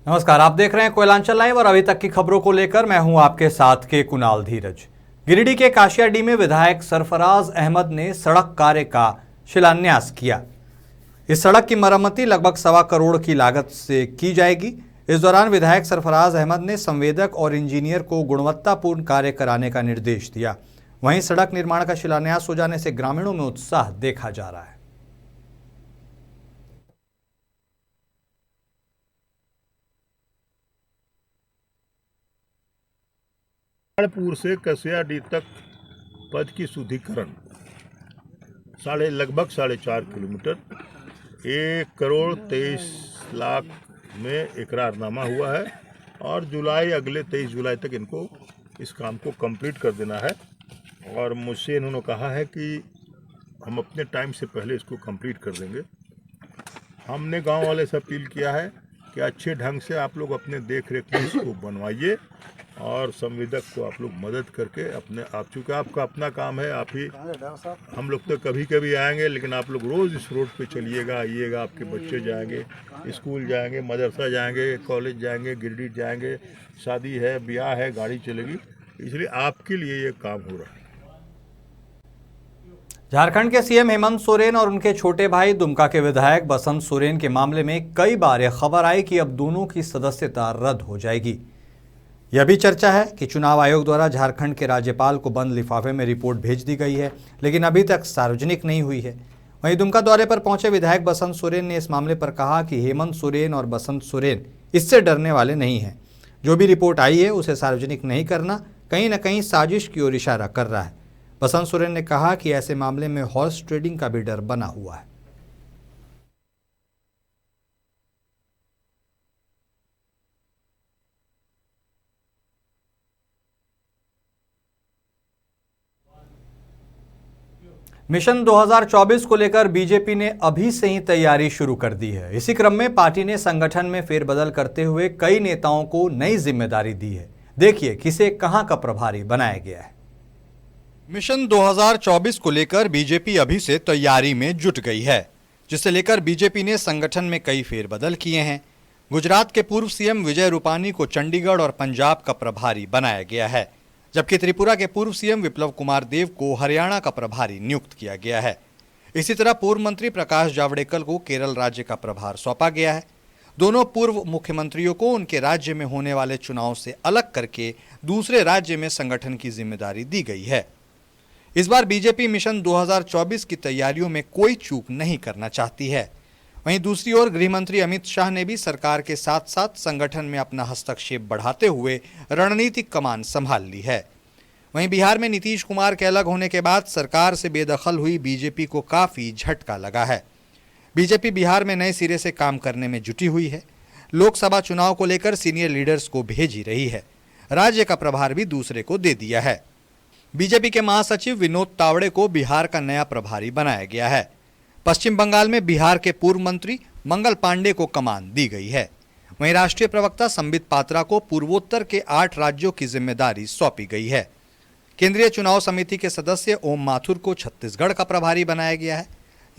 नमस्कार, आप देख रहे हैं कोयलांचल लाइव और अभी तक की खबरों को लेकर मैं हूं आपके साथ के कुणाल धीरज। गिरिडीह के काशियाडीह में विधायक सरफराज अहमद ने सड़क कार्य का शिलान्यास किया। इस सड़क की मरम्मती लगभग 1.25 करोड़ की लागत से की जाएगी। इस दौरान विधायक सरफराज अहमद ने संवेदक और इंजीनियर को गुणवत्तापूर्ण कार्य कराने का निर्देश दिया। वहीं सड़क निर्माण का शिलान्यास हो जाने से ग्रामीणों में उत्साह देखा जा रहा है। पुर से कसियाडीह तक पथ की शुद्धिकरण लगभग 4.5 किलोमीटर 1,23,00,000 में इकरारनामा हुआ है और अगले 23 जुलाई तक इनको इस काम को कंप्लीट कर देना है। और मुझसे इन्होंने कहा है कि हम अपने टाइम से पहले इसको कंप्लीट कर देंगे। हमने गांव वाले से अपील किया है कि अच्छे ढंग से आप लोग अपने देख रेख में इसको बनवाइए और संवेदक को आप लोग मदद करके आप चूँकि आपका अपना काम है, आप ही हम लोग तो कभी कभी आएंगे, लेकिन आप लोग रोज़ इस रोड पे चलिएगा आइएगा। आपके बच्चे जाएंगे स्कूल, जाएंगे मदरसा, जाएंगे कॉलेज, जाएंगे गिरिडीह जाएंगे, शादी है ब्याह है, गाड़ी चलेगी, इसलिए आपके लिए ये काम हो रहा है। झारखंड के सीएम हेमंत सोरेन और उनके छोटे भाई दुमका के विधायक बसंत सोरेन के मामले में कई बार यह खबर आई कि अब दोनों की सदस्यता रद्द हो जाएगी। यह भी चर्चा है कि चुनाव आयोग द्वारा झारखंड के राज्यपाल को बंद लिफाफे में रिपोर्ट भेज दी गई है, लेकिन अभी तक सार्वजनिक नहीं हुई है। वहीं दुमका दौरे पर पहुंचे विधायक बसंत सोरेन ने इस मामले पर कहा कि हेमंत सोरेन और बसंत सोरेन इससे डरने वाले नहीं हैं। जो भी रिपोर्ट आई है उसे सार्वजनिक नहीं करना कहीं न कहीं साजिश की ओर इशारा कर रहा है। बसंत सोरेन ने कहा कि ऐसे मामले में हॉर्स ट्रेडिंग का भी डर बना हुआ है। मिशन 2024 को लेकर बीजेपी ने अभी से ही तैयारी शुरू कर दी है। इसी क्रम में पार्टी ने संगठन में फेरबदल करते हुए कई नेताओं को नई जिम्मेदारी दी है। देखिए किसे कहां का प्रभारी बनाया गया है। मिशन 2024 को लेकर बीजेपी अभी से तैयारी में जुट गई है, जिसे लेकर बीजेपी ने संगठन में कई फेरबदल किए हैं। गुजरात के पूर्व सीएम विजय रूपानी को चंडीगढ़ और पंजाब का प्रभारी बनाया गया है, जबकि त्रिपुरा के पूर्व सीएम विप्लव कुमार देव को हरियाणा का प्रभारी नियुक्त किया गया है। इसी तरह पूर्व मंत्री प्रकाश जावड़ेकर को केरल राज्य का प्रभार सौंपा गया है। दोनों पूर्व मुख्यमंत्रियों को उनके राज्य में होने वाले चुनाव से अलग करके दूसरे राज्य में संगठन की जिम्मेदारी दी गई है। इस बार बीजेपी मिशन 2024 की तैयारियों में कोई चूक नहीं करना चाहती है। वहीं दूसरी ओर गृह मंत्री अमित शाह ने भी सरकार के साथ साथ संगठन में अपना हस्तक्षेप बढ़ाते हुए रणनीतिक कमान संभाल ली है। वहीं बिहार में नीतीश कुमार के अलग होने के बाद सरकार से बेदखल हुई बीजेपी को काफी झटका लगा है। बीजेपी बिहार में नए सिरे से काम करने में जुटी हुई है। लोकसभा चुनाव को लेकर सीनियर लीडर्स को भेज ही रही है। राज्य का प्रभार भी दूसरे को दे दिया है। बीजेपी के महासचिव विनोद तावड़े को बिहार का नया प्रभारी बनाया गया है। पश्चिम बंगाल में बिहार के पूर्व मंत्री मंगल पांडे को कमान दी गई है। वहीं राष्ट्रीय प्रवक्ता संबित पात्रा को पूर्वोत्तर के 8 राज्यों की जिम्मेदारी सौंपी गई है। केंद्रीय चुनाव समिति के सदस्य ओम माथुर को छत्तीसगढ़ का प्रभारी बनाया गया है।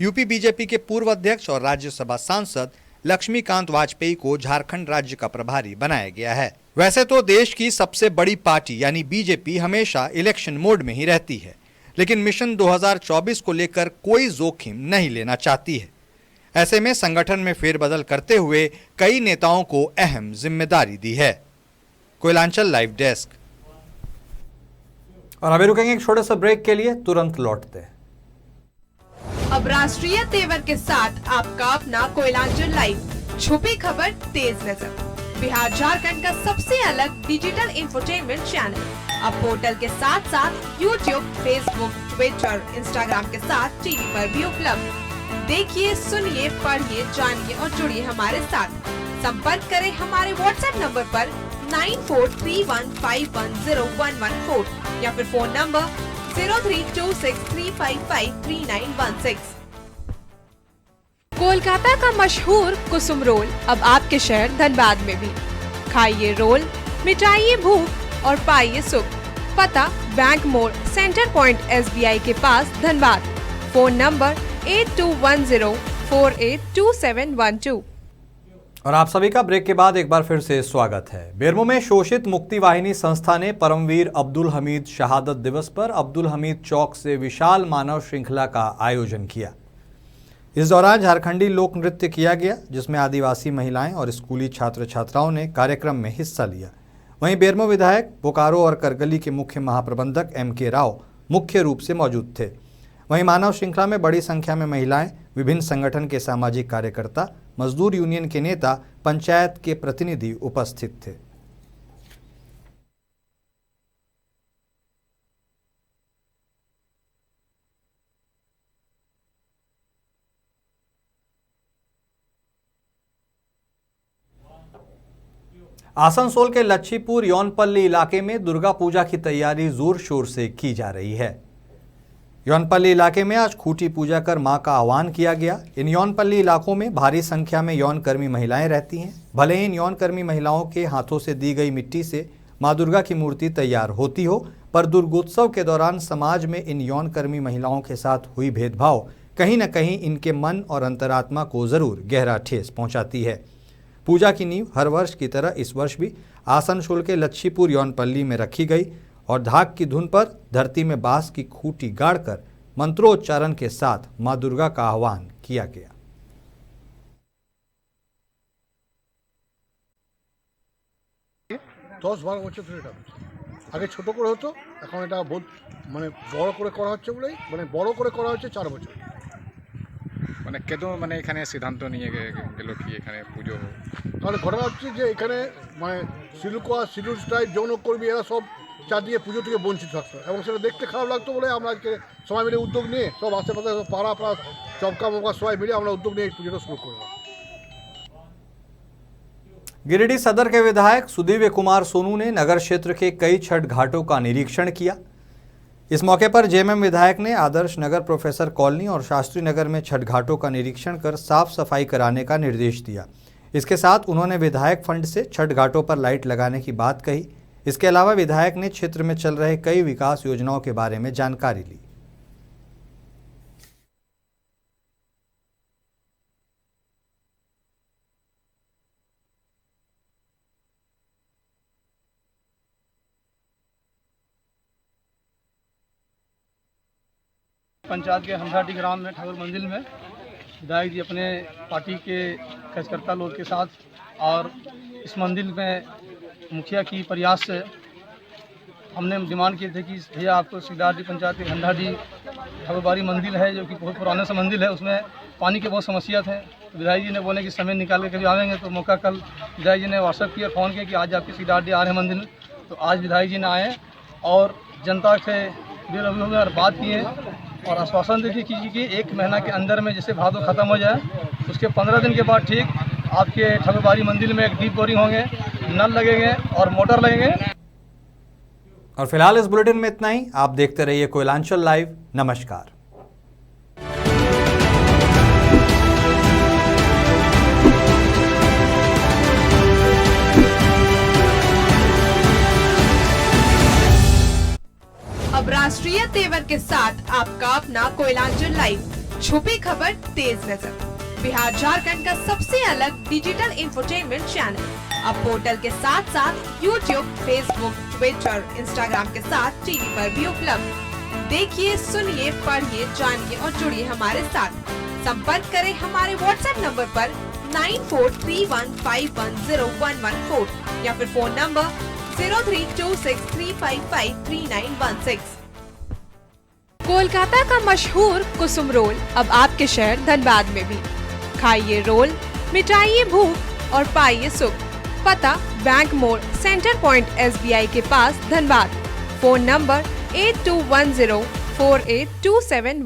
यूपी बीजेपी के पूर्व अध्यक्ष और राज्यसभा सांसद लक्ष्मीकांत वाजपेयी को झारखंड राज्य का प्रभारी बनाया गया है। वैसे तो देश की सबसे बड़ी पार्टी यानी बीजेपी हमेशा इलेक्शन मोड में ही रहती है, लेकिन मिशन 2024 को लेकर कोई जोखिम नहीं लेना चाहती है। ऐसे में संगठन में फेरबदल करते हुए कई नेताओं को अहम जिम्मेदारी दी है। Koylanchal live desk. और अभी रुकेंगे एक छोटे से ब्रेक के लिए, तुरंत लौटते हैं। अब राष्ट्रीय तेवर के साथ आपका अपना कोयलांचल लाइव, छुपी खबर तेज नजर, बिहार झारखंड का सबसे अलग डिजिटल इंफोटेनमेंट चैनल। अब पोर्टल के साथ साथ यूट्यूब, फेसबुक, ट्विटर, इंस्टाग्राम के साथ टीवी पर भी उपलब्ध। देखिए, सुनिए, पढ़िए, जानिए और जुड़िए हमारे साथ। संपर्क करें हमारे व्हाट्सएप नंबर पर 9431510114 या फिर फोन नंबर 032635533916। कोलकाता का मशहूर कुसुम रोल अब आपके शहर धनबाद में भी। खाइए रोल, मिटाइए भूख और पाइए सुख। पता बैंक मोड़, सेंटर पॉइंट SBI के पास धनबाद। Phone number 8210482712। और आप सभी का ब्रेक के बाद एक बार फिर से स्वागत है। बेरमो में शोषित मुक्ति वाहिनी संस्था ने परमवीर अब्दुल हमीद शहादत दिवस पर अब्दुल हमीद चौक से विशाल मानव श्रृंखला का आयोजन किया। इस दौरान झारखंडी लोक नृत्य किया गया, जिसमें आदिवासी महिलाएं और स्कूली छात्र छात्राओं ने कार्यक्रम में हिस्सा लिया। वहीं बेरमो विधायक, बोकारो और करगली के मुख्य महाप्रबंधक MK राव मुख्य रूप से मौजूद थे। वहीं मानव श्रृंखला में बड़ी संख्या में महिलाएं, विभिन्न संगठन के सामाजिक कार्यकर्ता, मजदूर यूनियन के नेता, पंचायत के प्रतिनिधि उपस्थित थे। आसनसोल के लच्छीपुर यौनपल्ली इलाके में दुर्गा पूजा की तैयारी जोर शोर से की जा रही है। यौनपल्ली इलाके में आज खूंटी पूजा कर मां का आह्वान किया गया। इन यौनपल्ली इलाकों में भारी संख्या में यौनकर्मी महिलाएं रहती हैं। भले ही इन यौनकर्मी महिलाओं के हाथों से दी गई मिट्टी से मां दुर्गा की मूर्ति तैयार होती हो, पर दुर्गोत्सव के दौरान समाज में इन यौनकर्मी महिलाओं के साथ हुई भेदभाव कहीं न कहीं इनके मन और अंतरात्मा को जरूर गहरा ठेस पहुंचाती है। पूजा की नींव हर वर्ष की तरह इस वर्ष भी आसनसोल के लच्छीपुर यौनपल्ली में रखी गई और धाक की धुन पर धरती में बांस की खूंटी गाड़कर मंत्रोच्चारण के साथ मां दुर्गा का आह्वान किया गया। दस 12 বছর ধরে এটা আগে ছোট করে হতো, এখন এটা মানে বড় করে করা হচ্ছে বলেই মানে বড় করে করা হচ্ছে 4 বছর। মানে কেন মানে এখানে সিদ্ধান্ত নিয়ে গেল কি এখানে পুজো হোক? তাহলে ঘটনা হচ্ছে যে এখানে মানে শিডিউল ট্রাইব যৌনকর্মী এরা সব চারদিকে পুজো থেকে বঞ্চিত থাকতো এবং সেটা দেখতে খারাপ লাগতো বলে আমরা আজকে সবাই মিলে উদ্যোগ নিয়ে সব আশেপাশে পাড়া চমকা মকা সবাই মিলে আমরা উদ্যোগ নিয়ে এই পুজোটা শুরু করলাম। गिरिडीह सदर के विधायक सुदीव्य कुमार सोनू ने नगर क्षेत्र के कई छठ घाटों का निरीक्षण किया। इस मौके पर जेएमएम विधायक ने आदर्श नगर, प्रोफेसर कॉलोनी और शास्त्री नगर में छठ घाटों का निरीक्षण कर साफ सफाई कराने का निर्देश दिया। इसके साथ उन्होंने विधायक फंड से छठ घाटों पर लाइट लगाने की बात कही। इसके अलावा विधायक ने क्षेत्र में चल रहे कई विकास योजनाओं के बारे में जानकारी ली। पंचायत के हमसाटी ग्राम में ठाकुर मंदिर में विधायक जी अपने पार्टी के कार्यकर्ता लोग के साथ और इस मंदिर में मुखिया की प्रयास से हमने डिमांड किए थे कि भैया आपको सिकदार जी पंचायत के घंडाडी ठाकुरबाड़ी मंदिर है, जो कि बहुत पुराना सा मंदिर है, उसमें पानी की बहुत समस्या थे। तो विधायक जी ने बोले कि समय निकाल के कभी आवेंगे। तो मौका कल विधायक जी ने व्हाट्सअप किया, फ़ोन किया कि आज आपके सिकदार जी आ रहे हैं मंदिर में। तो आज विधायक जी ने आए और जनता से बेरहमी और बात किए और आश्वासन देते कि 1 महीना के अंदर में जैसे भादो खत्म हो जाए, उसके 15 दिन के बाद ठीक आपके ठाकुरबाड़ी मंदिर में एक डीप बोरिंग होंगे, नल लगेंगे और मोटर लगेंगे। और फिलहाल इस बुलेटिन में इतना ही। आप देखते रहिए कोयलांचल लाइव। नमस्कार। अब राष्ट्रीय तेवर के साथ आपका अपना कोयलांचल लाइव, छुपी खबर तेज नजर, बिहार झारखंड का सबसे अलग डिजिटल इंफोटेनमेंट चैनल। अब पोर्टल के साथ साथ यूट्यूब, फेसबुक, ट्विटर, इंस्टाग्राम के साथ टीवी पर भी उपलब्ध। देखिए, सुनिए, पढ़िए, जानिए और जुड़िए हमारे साथ। संपर्क करें हमारे व्हाट्सएप नंबर पर 9431510114 या फिर फोन नंबर 032635533916। कोलकाता का मशहूर कुसुम रोल अब आपके शहर धनबाद में भी। खाइए रोल, मिटाइए भूख और पाइए सुख। पता बैंक मोड़, सेंटर पॉइंट SBI के पास, धनबाद। Phone number 82104827